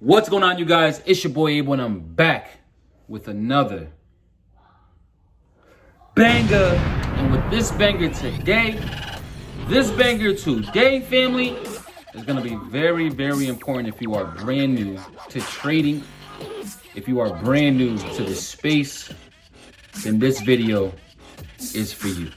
What's going on, you guys? It's your boy Abel, and I'm back with another banger. And with this banger today, family, is going to be very, very important if you are brand new to trading. If you are brand new to this space, then this video is for you.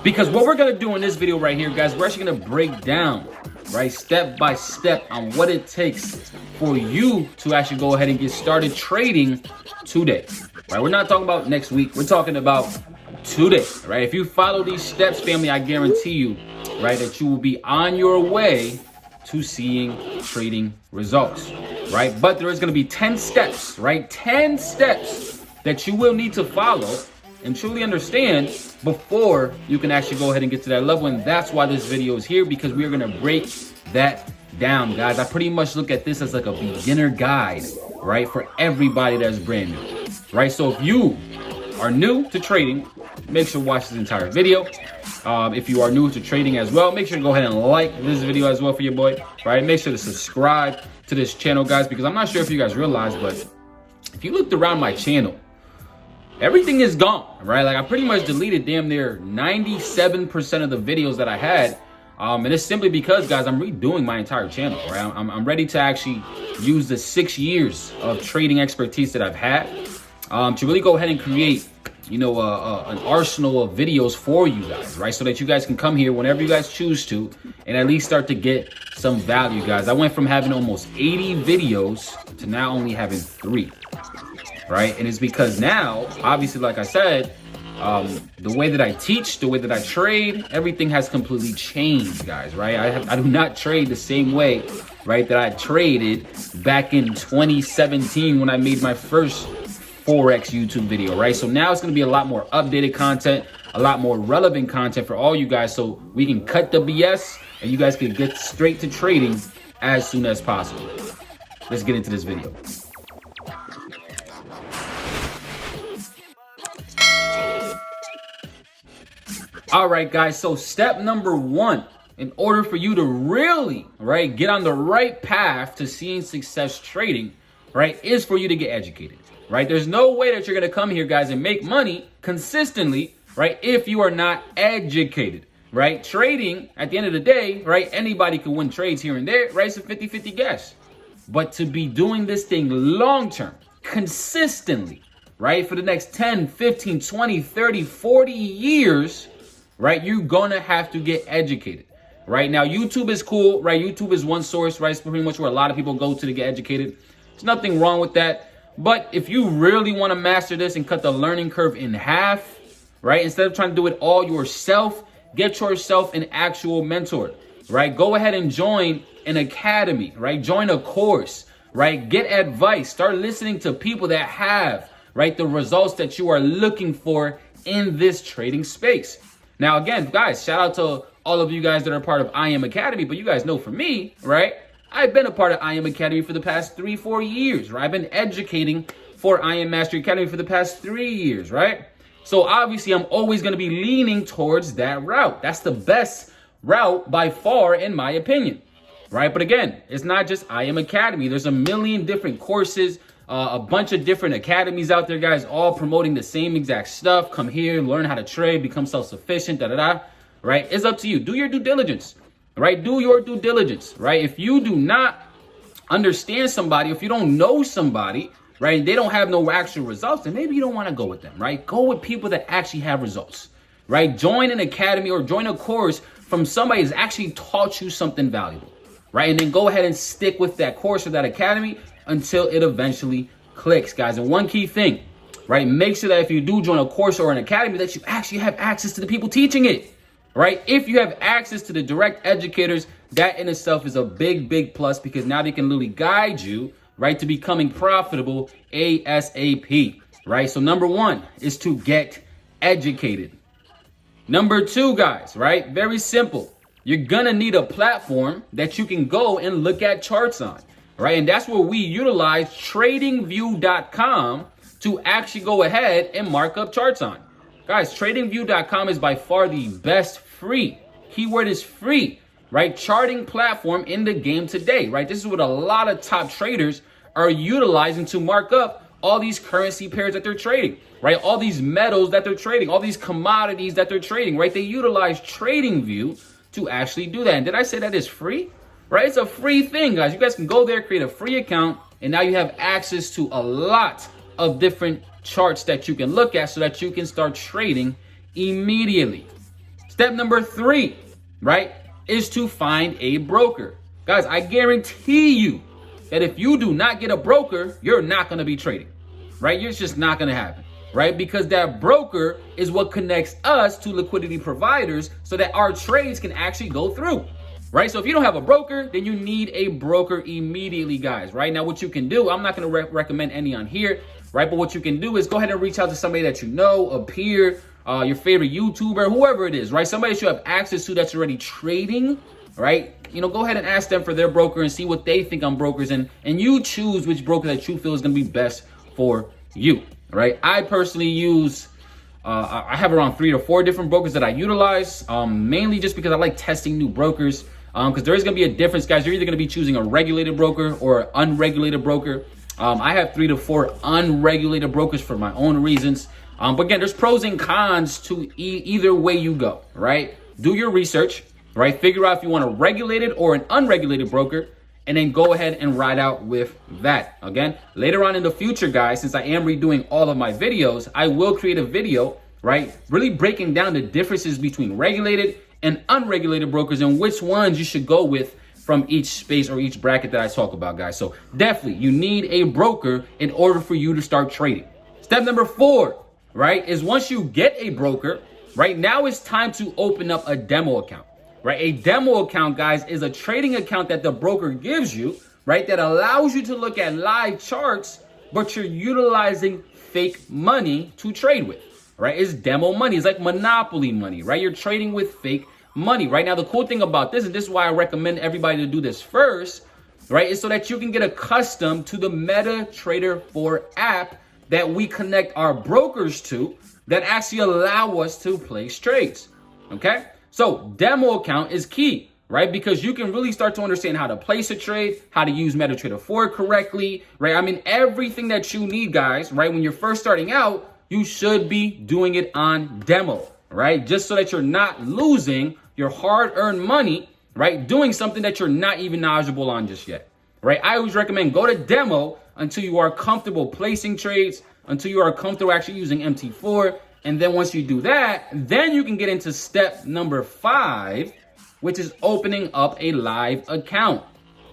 Because what we're going to do in this video right here, guys, we're actually going to break down, right, step by step on what it takes for you to actually go ahead and get started trading today, right? We're not talking about next week. We're talking about today, right? If you follow these steps, family, I guarantee you, right, that you will be on your way to seeing trading results, right? But there is going to be 10 steps, right? 10 steps that you will need to follow and truly understand before you can actually go ahead and get to that level. And that's why this video is here, because we are going to break that down, guys. I pretty much look at this as like a beginner guide, right, for everybody that's brand new, right? So if you are new to trading, make sure to watch this entire video. If you are new to trading as well, make sure to go ahead and like this video as well for your boy, right? Make sure to subscribe to this channel, guys, because I'm not sure if you guys realize, but if you looked around my channel, everything is gone, right? Like, I pretty much deleted damn near 97% of the videos that I had. And it's simply because, guys, I'm redoing my entire channel, right? I'm ready to actually use the 6 years of trading expertise that I've had to really go ahead and create, you know, an arsenal of videos for you guys, right? So that you guys can come here whenever you guys choose to and at least start to get some value, guys. I went from having almost 80 videos to now only having 3. Right? And it's because now, obviously, like I said, the way that I teach, the way that I trade, everything has completely changed, guys, right? I do not trade the same way, right, that I traded back in 2017 when I made my first Forex YouTube video, right? So now it's going to be a lot more updated content, a lot more relevant content for all you guys, so we can cut the BS and you guys can get straight to trading as soon as possible. Let's get into this video. All right, guys, so step number 1, in order for you to really, right, get on the right path to seeing success trading, right, is for you to get educated, right? There's no way that you're going to come here, guys, and make money consistently, right, if you are not educated, right? Trading, at the end of the day, right, anybody can win trades here and there, right? It's a 50-50 guess. But to be doing this thing long-term, consistently, right, for the next 10, 15, 20, 30, 40 years, right, you're gonna have to get educated. Right now, YouTube is cool, right? YouTube is one source, right? It's pretty much where a lot of people go to get educated. There's nothing wrong with that. But if you really want to master this and cut the learning curve in half, right, instead of trying to do it all yourself, get yourself an actual mentor, right? Go ahead and join an academy, right? Join a course, right? Get advice. Start listening to people that have, right, the results that you are looking for in this trading space. Now, again, guys, shout out to all of you guys that are part of I Am Academy. But you guys know, for me, right, I've been a part of I Am Academy for the past 3-4 years, right? I've been educating for I Am Mastery Academy for the past 3 years, right? So obviously, I'm always going to be leaning towards that route. That's the best route by far, in my opinion, right? But again, it's not just I Am Academy. There's a million different courses, a bunch of different academies out there, guys, all promoting the same exact stuff. Come here, learn how to trade, become self-sufficient, right? It's up to you. Do your due diligence, right? Do your due diligence, right? If you do not understand somebody, if you don't know somebody, right, they don't have no actual results, then maybe you don't want to go with them, right? Go with people that actually have results, right? Join an academy or join a course from somebody who's actually taught you something valuable, right? And then go ahead and stick with that course or that academy until it eventually clicks, guys. And one key thing, right? Make sure that if you do join a course or an academy, that you actually have access to the people teaching it, right? If you have access to the direct educators, that in itself is a big, big plus, because now they can literally guide you, right, to becoming profitable ASAP, right? So number 1 is to get educated. Number 2, guys, right? Very simple. You're gonna need a platform that you can go and look at charts on. Right, and that's where we utilize tradingview.com to actually go ahead and mark up charts on. Guys, tradingview.com is by far the best free, keyword is free, right, charting platform in the game today, right? This is what a lot of top traders are utilizing to mark up all these currency pairs that they're trading, right? All these metals that they're trading, all these commodities that they're trading, right? They utilize TradingView to actually do that. And did I say that is free? Right? It's a free thing, guys. You guys can go there, create a free account, and now you have access to a lot of different charts that you can look at so that you can start trading immediately. Step number 3, right, is to find a broker. Guys, I guarantee you that if you do not get a broker, you're not going to be trading, right? It's just not going to happen, right? Because that broker is what connects us to liquidity providers so that our trades can actually go through, right? So if you don't have a broker, then you need a broker immediately, guys, right? Now, what you can do, I'm not going to recommend any on here, right? But what you can do is go ahead and reach out to somebody that you know, a peer, your favorite YouTuber, whoever it is, right? Somebody that you have access to that's already trading, right? You know, go ahead and ask them for their broker and see what they think on brokers, and you choose which broker that you feel is going to be best for you, right? I personally use, I have around 3 or 4 different brokers that I utilize, mainly just because I like testing new brokers, because there is going to be a difference, guys. You're either going to be choosing a regulated broker or an unregulated broker. I have 3 to 4 unregulated brokers for my own reasons. But again, there's pros and cons to either way you go, right? Do your research, right? Figure out if you want a regulated or an unregulated broker, and then go ahead and ride out with that. Again, later on in the future, guys, since I am redoing all of my videos, I will create a video, right, really breaking down the differences between regulated and unregulated brokers and which ones you should go with from each space or each bracket that I talk about, guys. So definitely, you need a broker in order for you to start trading. Step number 4, right, is once you get a broker, right, now it's time to open up a demo account, right? A demo account, guys, is a trading account that the broker gives you, right, that allows you to look at live charts, but you're utilizing fake money to trade with, right? It's demo money. It's like monopoly money, right? You're trading with fake money. Right now, the cool thing about this, and this is why I recommend everybody to do this first, right, is so that you can get accustomed to the MetaTrader 4 app that we connect our brokers to that actually allow us to place trades, okay? So demo account is key, right? Because you can really start to understand how to place a trade, how to use MetaTrader 4 correctly, right? I mean, everything that you need, guys, right? When you're first starting out, you should be doing it on demo, right? Just so that you're not losing your hard-earned money, right? Doing something that you're not even knowledgeable on just yet, right? I always recommend go to demo until you are comfortable placing trades, until you are comfortable actually using MT4. And then once you do that, then you can get into step number 5, which is opening up a live account.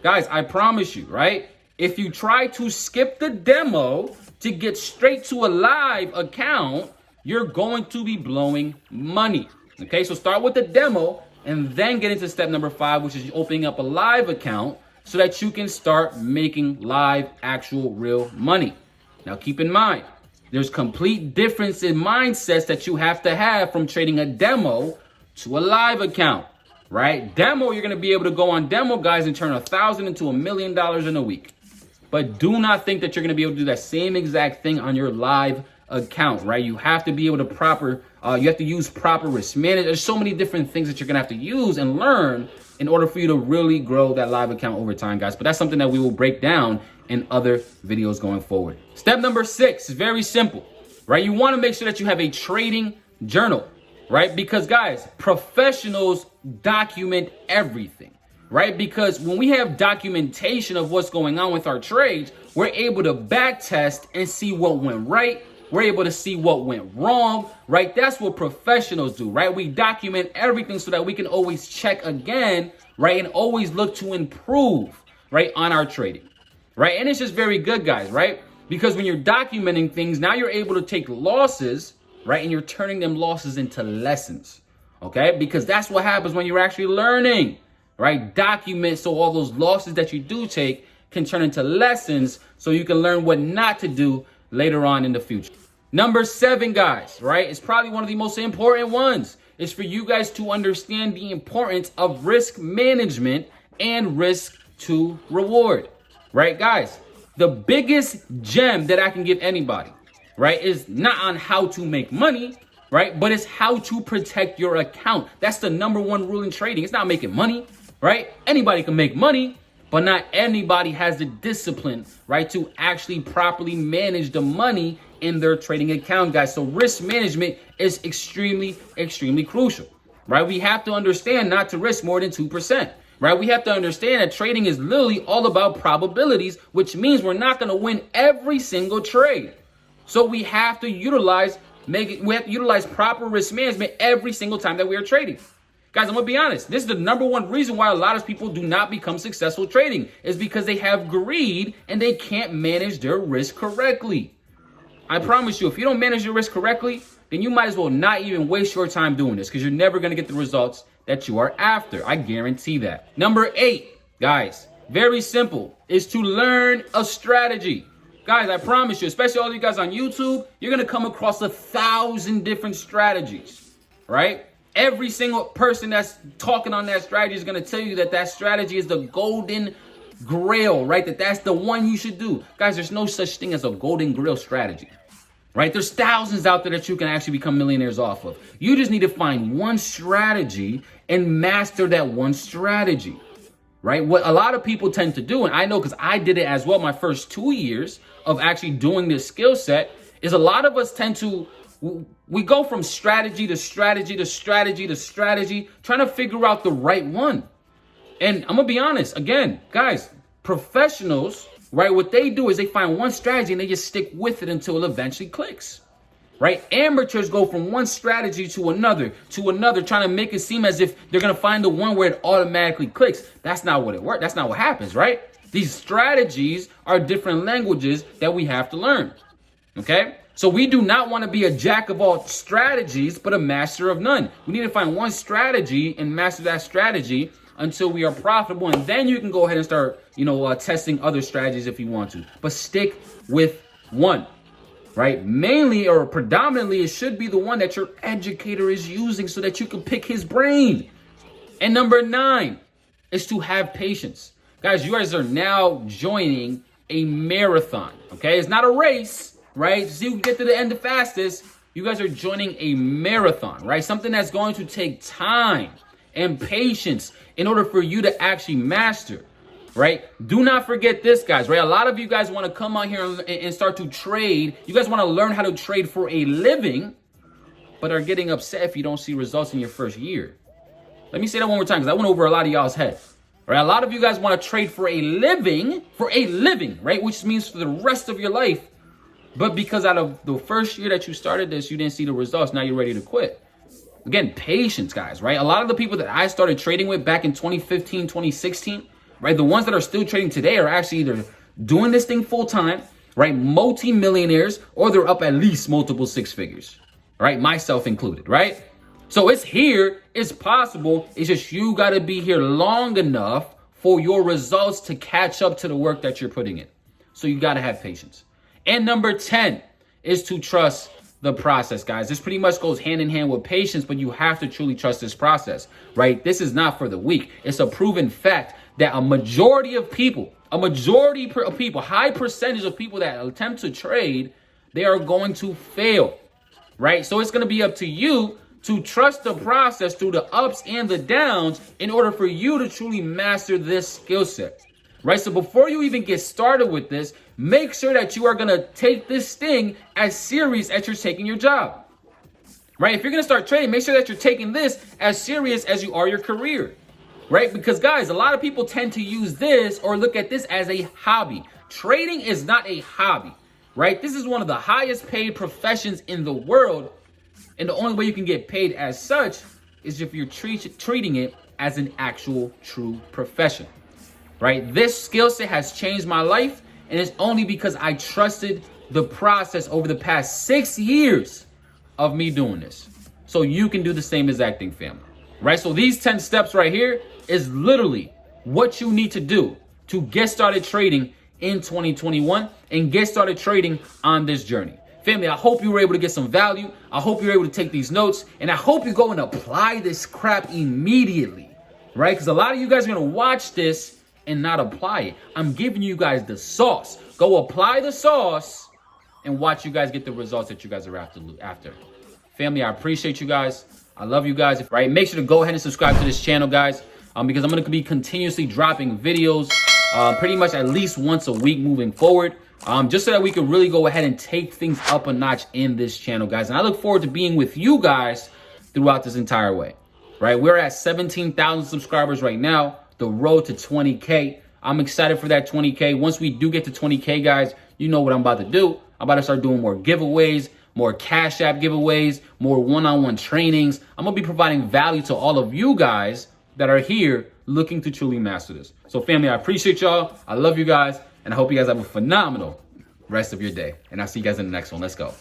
Guys, I promise you, right? If you try to skip the demo to get straight to a live account, you're going to be blowing money. Okay, so start with the demo and then get into step number 5, which is opening up a live account so that you can start making live, actual, real money. Now, keep in mind, there's complete difference in mindsets that you have to have from trading a demo to a live account, right? Demo, you're going to be able to go on demo, guys, and turn $1,000 into $1 million in a week. But do not think that you're going to be able to do that same exact thing on your live account, right? You have to be able to you have to use proper risk management. There's so many different things that you're going to have to use and learn in order for you to really grow that live account over time, guys. But that's something that we will break down in other videos going forward. Step number 6 is very simple, right? You want to make sure that you have a trading journal, right? Because, guys, professionals document everything, right? Because when we have documentation of what's going on with our trades, we're able to back test and see what went right. We're able to see what went wrong, right? That's what professionals do, right? We document everything so that we can always check again, right? And always look to improve, right, on our trading, right? And it's just very good, guys, right? Because when you're documenting things, now you're able to take losses, right? And you're turning them losses into lessons, okay? Because that's what happens when you're actually learning, right? Document so all those losses that you do take can turn into lessons so you can learn what not to do later on in the future. Number 7, guys, right? It's probably one of the most important ones. Is for you guys to understand the importance of risk management and risk to reward, right? Guys, the biggest gem that I can give anybody, right, is not on how to make money, right? But it's how to protect your account. That's the number 1 rule in trading. It's not making money, right? Anybody can make money, But not anybody has the discipline, right, to actually properly manage the money in their trading account, guys. So risk management is extremely, extremely crucial, right? We have to understand not to risk more than 2%, right? We have to understand that trading is literally all about probabilities, which means we're not going to win every single trade. So we have to utilize proper risk management every single time that we are trading. Guys, I'm going to be honest. This is the number one reason why a lot of people do not become successful trading is because they have greed and they can't manage their risk correctly. I promise you, if you don't manage your risk correctly, then you might as well not even waste your time doing this because you're never going to get the results that you are after. I guarantee that. Number 8, guys, very simple, is to learn a strategy. Guys, I promise you, especially all of you guys on YouTube, you're going to come across 1,000 different strategies, right? Every single person that's talking on that strategy is going to tell you that that strategy is the golden grail, right? That's the one you should do. Guys, there's no such thing as a golden grail strategy, right? There's thousands out there that you can actually become millionaires off of. You just need to find one strategy and master that one strategy, right? What a lot of people tend to do, and I know because I did it as well my first 2 years of actually doing this skill set, is a lot of us tend to we go from strategy to strategy to strategy to strategy, trying to figure out the right one. And I'm going to be honest, again, guys, professionals, right, what they do is they find one strategy and they just stick with it until it eventually clicks, right? Amateurs go from one strategy to another, trying to make it seem as if they're going to find the one where it automatically clicks. That's not what it works. That's not what happens, right? These strategies are different languages that we have to learn, okay? So we do not want to be a jack of all strategies, but a master of none. We need to find one strategy and master that strategy until we are profitable. And then you can go ahead and start, testing other strategies if you want to. But stick with one, right? Mainly or predominantly, it should be the one that your educator is using so that you can pick his brain. And number 9 is to have patience. Guys, you guys are now joining a marathon, okay? It's not a race. Right? So you can get to the end the fastest. You guys are joining a marathon, right? Something that's going to take time and patience in order for you to actually master, right? Do not forget this, guys, right? A lot of you guys want to come out here and start to trade. You guys want to learn how to trade for a living, but are getting upset if you don't see results in your first year. Let me say that one more time because I went over a lot of y'all's head. Right? A lot of you guys want to trade for a living, right? Which means for the rest of your life. But because out of the first year that you started this, you didn't see the results, now you're ready to quit. Again, patience, guys, right? A lot of the people that I started trading with back in 2015, 2016, right? The ones that are still trading today are actually either doing this thing full time, right? Multi-millionaires, or they're up at least multiple 6 figures, right? Myself included, right? So it's here, it's possible. It's just you got to be here long enough for your results to catch up to the work that you're putting in. So you got to have patience. And number 10 is to trust the process, guys. This pretty much goes hand in hand with patience, but you have to truly trust this process, right? This is not for the weak. It's a proven fact that a majority of people, high percentage of people that attempt to trade, they are going to fail, right? So it's going to be up to you to trust the process through the ups and the downs in order for you to truly master this skill set. Right, so before you even get started with this, make sure that you are going to take this thing as serious as you're taking your job. Right, if you're going to start trading, make sure that you're taking this as serious as you are your career. Right, because guys, a lot of people tend to use this or look at this as a hobby. Trading is not a hobby, right? This is one of the highest paid professions in the world. And the only way you can get paid as such is if you're treating it as an actual true profession. Right? This skill set has changed my life, and it's only because I trusted the process over the past 6 years of me doing this. So you can do the same exact thing, family. Right? So these 10 steps right here is literally what you need to do to get started trading in 2021 and get started trading on this journey. Family, I hope you were able to get some value. I hope you're able to take these notes, and I hope you go and apply this crap immediately. Right? Because a lot of you guys are going to watch this and not apply it. I'm giving you guys the sauce. Go apply the sauce and watch you guys get the results that you guys are after. Family, I appreciate you guys. I love you guys. Right? Make sure to go ahead and subscribe to this channel, guys, because I'm going to be continuously dropping videos pretty much at least once a week moving forward. Just so that we can really go ahead and take things up a notch in this channel, guys. And I look forward to being with you guys throughout this entire way, right? We're at 17,000 subscribers right now, the road to 20K. I'm excited for that 20K. Once we do get to 20K, guys, you know what I'm about to do. I'm about to start doing more giveaways, more Cash App giveaways, more one-on-one trainings. I'm going to be providing value to all of you guys that are here looking to truly master this. So family, I appreciate y'all. I love you guys. And I hope you guys have a phenomenal rest of your day. And I'll see you guys in the next one. Let's go.